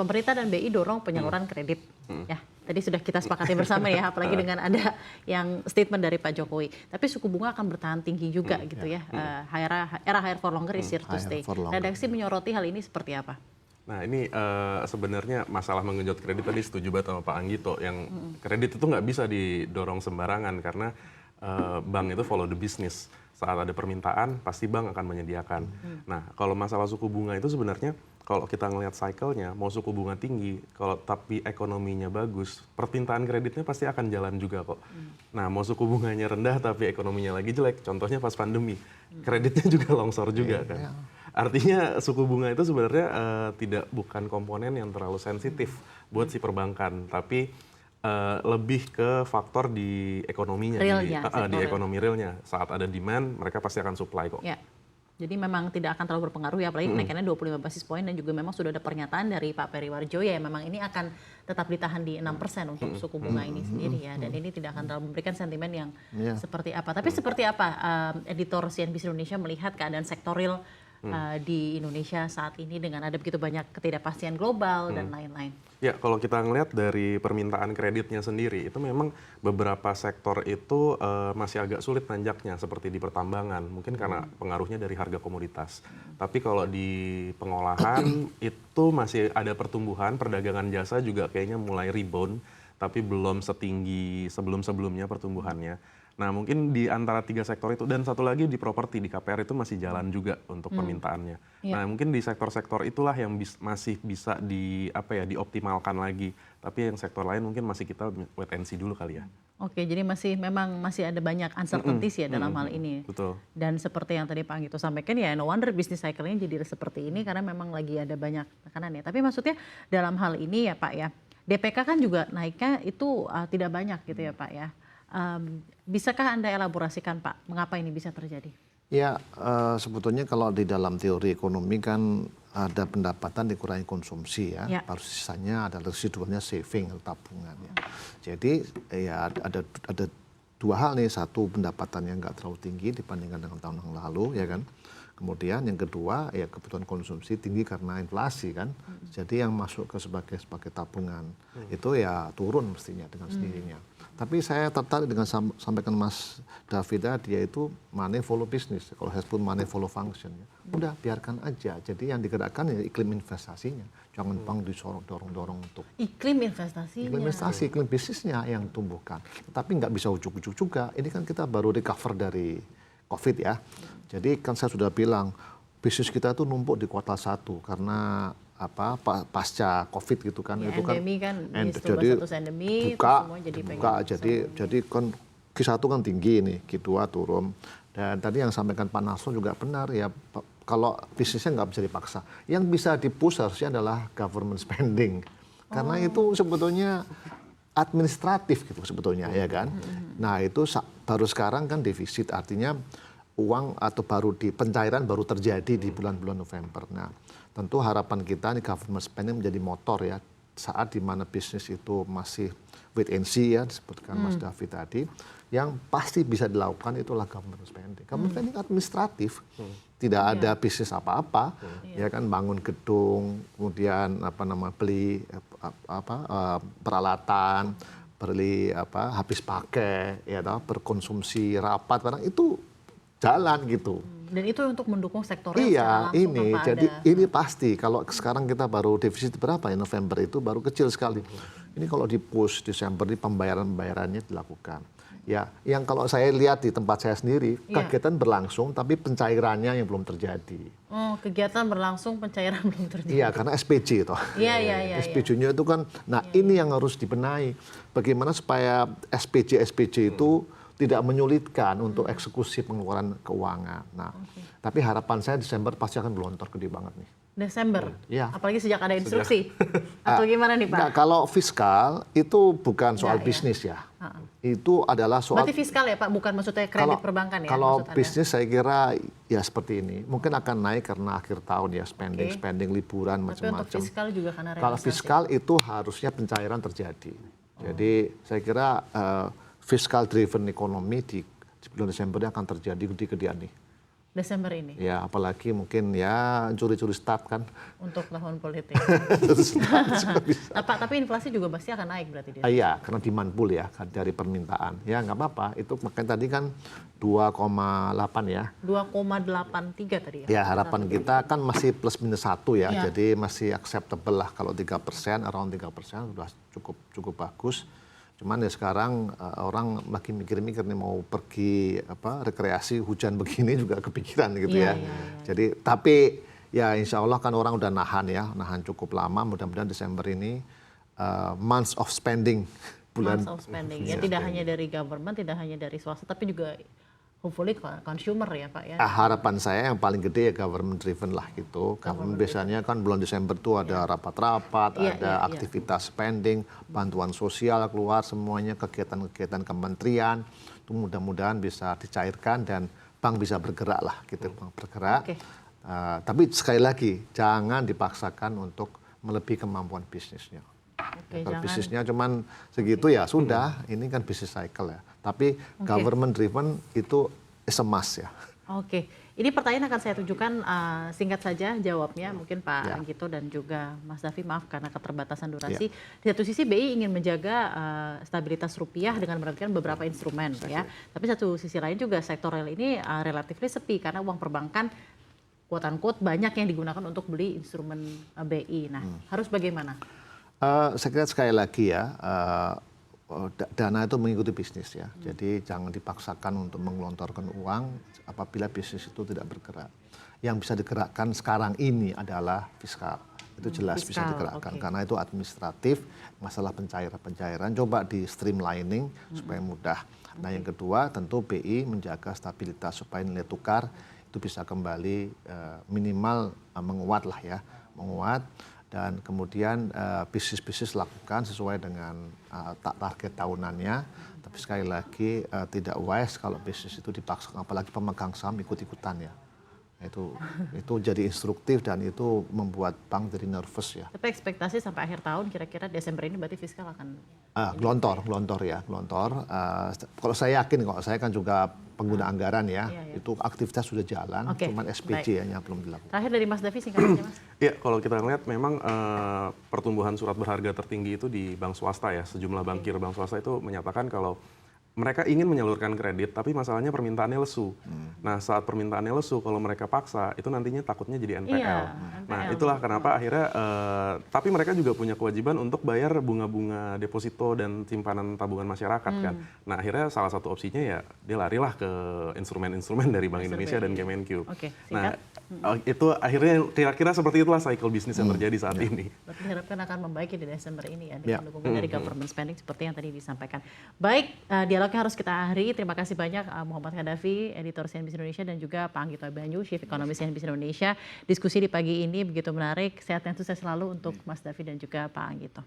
pemerintah dan BI dorong penyaluran kredit. Ya, tadi sudah kita sepakati bersama ya, apalagi dengan ada yang statement dari Pak Jokowi. Tapi suku bunga akan bertahan tinggi juga gitu ya. Era higher for longer is here to stay. Redaksi menyoroti hal ini seperti apa? Nah ini sebenarnya masalah menggenjot kredit tadi setuju banget sama Pak Anggito. Yang kredit itu nggak bisa didorong sembarangan karena bank itu follow the business. Saat ada permintaan pasti bank akan menyediakan. Nah kalau masalah suku bunga itu sebenarnya kalau kita ngelihat cycle-nya, mau suku bunga tinggi, kalau tapi ekonominya bagus, permintaan kreditnya pasti akan jalan juga kok. Nah mau suku bunganya rendah tapi ekonominya lagi jelek, contohnya pas pandemi, kreditnya juga longsor juga kan. Artinya suku bunga itu sebenarnya bukan komponen yang terlalu sensitif buat si perbankan, tapi lebih ke faktor di ekonominya, di ekonomi realnya. Saat ada demand, mereka pasti akan supply kok. Ya. Jadi memang tidak akan terlalu berpengaruh ya, apalagi kenaikannya 25 basis poin dan juga memang sudah ada pernyataan dari Pak Periwarjo ya, memang ini akan tetap ditahan di 6% untuk suku bunga ini sendiri ya, dan ini tidak akan terlalu memberikan sentimen yang seperti apa. Tapi seperti apa editor CNBC Indonesia melihat keadaan sektoril di Indonesia saat ini dengan ada begitu banyak ketidakpastian global dan lain-lain? Ya, kalau kita ngelihat dari permintaan kreditnya sendiri, itu memang beberapa sektor itu masih agak sulit nanjaknya, seperti di pertambangan, mungkin karena pengaruhnya dari harga komoditas. Tapi kalau di pengolahan itu masih ada pertumbuhan, perdagangan jasa juga kayaknya mulai rebound, tapi belum setinggi sebelum-sebelumnya pertumbuhannya. Nah mungkin di antara 3 sektor itu, dan satu lagi di properti, di KPR itu masih jalan juga untuk permintaannya. Nah mungkin di sektor-sektor itulah yang masih bisa dioptimalkan lagi. Tapi yang sektor lain mungkin masih kita wait and see dulu kali ya. Oke, jadi memang masih ada banyak uncertainties ya dalam hal ini. Betul. Dan seperti yang tadi Pak Anggito sampaikan ya, no wonder bisnis cycle-nya jadi seperti ini karena memang lagi ada banyak tekanan ya. Tapi maksudnya dalam hal ini ya Pak ya, DPK kan juga naiknya itu tidak banyak gitu ya Pak ya. Bisakah Anda elaborasikan Pak, mengapa ini bisa terjadi? Ya, sebetulnya kalau di dalam teori ekonomi kan ada pendapatan dikurangi konsumsi ya. Baru sisanya adalah residualnya saving atau tabungan ya. Jadi ya ada 2 hal nih, satu pendapatan yang nggak terlalu tinggi dibandingkan dengan tahun yang lalu ya kan. Kemudian yang kedua ya kebutuhan konsumsi tinggi karena inflasi kan. Jadi yang masuk ke sebagai tabungan itu ya turun mestinya dengan sendirinya. Tapi saya tertarik dengan sampaikan Mas David tadi, yaitu money follow business. Kalau saya sebut money follow function. Ya. Udah biarkan aja. Jadi yang digerakkan ya iklim investasinya. Jangan bank dorong-dorong untuk iklim investasinya. Iklim bisnisnya yang tumbuhkan. Tapi nggak bisa ujuk-ujuk juga. Ini kan kita baru recover dari COVID ya. Jadi kan saya sudah bilang bisnis kita itu numpuk di kuartal 1 karena pasca COVID gitu kan, ya, itu kan jadi buka jadi kan Q1 kan tinggi nih, Q2 turun, dan tadi yang sampaikan Pak Nasrul juga benar ya, kalau bisnisnya nggak bisa dipaksa, yang bisa dipush harusnya adalah government spending karena itu sebetulnya administratif gitu sebetulnya ya kan. Nah itu baru sekarang kan defisit, artinya uang atau pencairan baru terjadi di bulan-bulan November. Nah, tentu harapan kita nih government spending menjadi motor ya, saat di mana bisnis itu masih wait and see ya, disebutkan Mas David tadi, yang pasti bisa dilakukan itulah government spending. Government spending administratif, tidak ada bisnis apa-apa, ya kan, bangun gedung, kemudian beli peralatan, beli habis pakai, ya berkonsumsi rapat, barang itu jalan gitu. Dan itu untuk mendukung sektor ini jadi ini pasti kalau sekarang kita baru defisit berapa ya, November itu baru kecil sekali. Ini kalau di push Desember ini pembayarannya dilakukan. Ya, yang kalau saya lihat di tempat saya sendiri, kegiatan berlangsung tapi pencairannya yang belum terjadi. Oh, kegiatan berlangsung, pencairan belum terjadi. Iya, karena SPJ toh. Iya. SPJ-nya itu kan, ini yang harus dibenahi. Bagaimana supaya SPJ itu tidak menyulitkan untuk eksekusi pengeluaran keuangan. Nah, tapi harapan saya Desember pasti akan gelontor gede banget nih. Desember? Ya. Apalagi sejak ada instruksi? Atau gimana nih Pak? Nah, kalau fiskal itu bukan soal bisnis ya. Itu adalah soal... Berarti fiskal ya Pak, bukan maksudnya kredit perbankan ya? Kalau bisnis saya kira ya seperti ini. Mungkin akan naik karena akhir tahun ya, spending liburan, macam-macam. Tapi untuk fiskal juga karena kalau fiskal itu harusnya pencairan terjadi. Jadi saya kira... fiscal driven ekonomi di bulan Desember akan terjadi gede-gedean nih. Desember ini Ya, apalagi mungkin ya curi-curi start kan. untuk tahun politik. Curi start juga bisa. Tapi inflasi juga pasti akan naik berarti dia. Iya, karena demand pull ya kan, dari permintaan. Ya nggak apa-apa, itu makanya tadi kan 2,8 ya. 2,83 tadi ya. Ya harapan kita kan masih plus minus 1 ya, Iya. jadi masih acceptable lah kalau 3%, around 3% sudah cukup bagus. Cuman ya sekarang orang lagi mikir-mikir nih mau pergi rekreasi hujan begini juga kepikiran gitu Iya, ya. iya. Jadi tapi ya insya Allah kan orang udah nahan cukup lama, mudah-mudahan Desember ini months of spending. Months of spending. Ya tidak hanya dari government, tidak hanya dari swasta, tapi juga hopefully consumer ya Pak ya. Harapan saya yang paling gede ya government driven lah gitu. Government biasanya kan bulan Desember tuh ada rapat-rapat, Iya, ada iya, iya. aktivitas spending, bantuan sosial keluar semuanya, kegiatan-kegiatan kementerian. Itu mudah-mudahan bisa dicairkan dan bank bisa bergerak lah gitu, bank bergerak. Oke. Tapi sekali lagi jangan dipaksakan untuk melebihi kemampuan bisnisnya. Oke, Kalau jangan. bisnisnya cuman segitu ya sudah, ini kan bisnis cycle ya. Tapi government driven itu is a must ya. Oke, ini pertanyaan akan saya tunjukkan singkat saja jawabnya mungkin Pak Ya. Anggito dan juga Mas Davi, maaf karena keterbatasan durasi. Di satu sisi BI ingin menjaga stabilitas rupiah dengan menerbitkan beberapa instrumen ya. Tapi satu sisi lain juga sektor real ini relatif sepi karena uang perbankan quote unquote banyak yang digunakan untuk beli instrumen BI. Nah, harus bagaimana? Saya kira sekali lagi ya, dana itu mengikuti bisnis ya. Jadi jangan dipaksakan untuk menggelontorkan uang apabila bisnis itu tidak bergerak. Yang bisa digerakkan sekarang ini adalah fiskal. Itu jelas bisa Fiskal, digerakkan oke. karena itu administratif, masalah pencairan coba di streamlining supaya mudah. Nah, yang kedua tentu BI menjaga stabilitas supaya nilai tukar itu bisa kembali minimal menguat lah ya, menguat. Dan kemudian bisnis-bisnis lakukan sesuai dengan target tahunannya. Tapi sekali lagi tidak wise kalau bisnis itu dipaksa, apalagi pemegang saham ikut-ikutan ya. Itu jadi instruktif dan itu membuat bank jadi nervous ya. Tapi ekspektasi sampai akhir tahun kira-kira Desember ini berarti fiskal akan Gelontor ya, gelontor. Kalau saya yakin, kalau saya kan juga pengguna anggaran ya, Iya, iya. itu aktivitas sudah jalan, Oke, cuman SPJ-nya belum dilakukan. terakhir dari Mas Davi singkat saja Mas. Iya, kalau kita lihat memang pertumbuhan surat berharga tertinggi itu di bank swasta ya. Sejumlah bankir bank swasta itu menyatakan kalau mereka ingin menyalurkan kredit, tapi masalahnya permintaannya lesu. Nah, saat permintaannya lesu, kalau mereka paksa, itu nantinya takutnya jadi NPL. Iya, Nah, NPL. itulah kenapa akhirnya, tapi mereka juga punya kewajiban untuk bayar bunga-bunga deposito dan simpanan tabungan masyarakat kan. Nah, akhirnya salah satu opsinya ya dia larilah ke instrumen-instrumen dari Bank Indonesia dan Kemenq. Oke, Nah, itu akhirnya kira-kira seperti itulah cycle bisnis yang terjadi saat ini. Berarti diharapkan akan membaiki di Desember ini ya Ya. dengan dukungan dari government spending seperti yang tadi disampaikan. Baik, dialognya harus kita akhiri. Terima kasih banyak Muhammad Khadafi, editor CNBC Indonesia dan juga Pak Anggito Banyu, Chief Economist CNBC Indonesia. Diskusi di pagi ini begitu menarik. Sehat dan sukses selalu untuk Mas Davi dan juga Pak Anggito.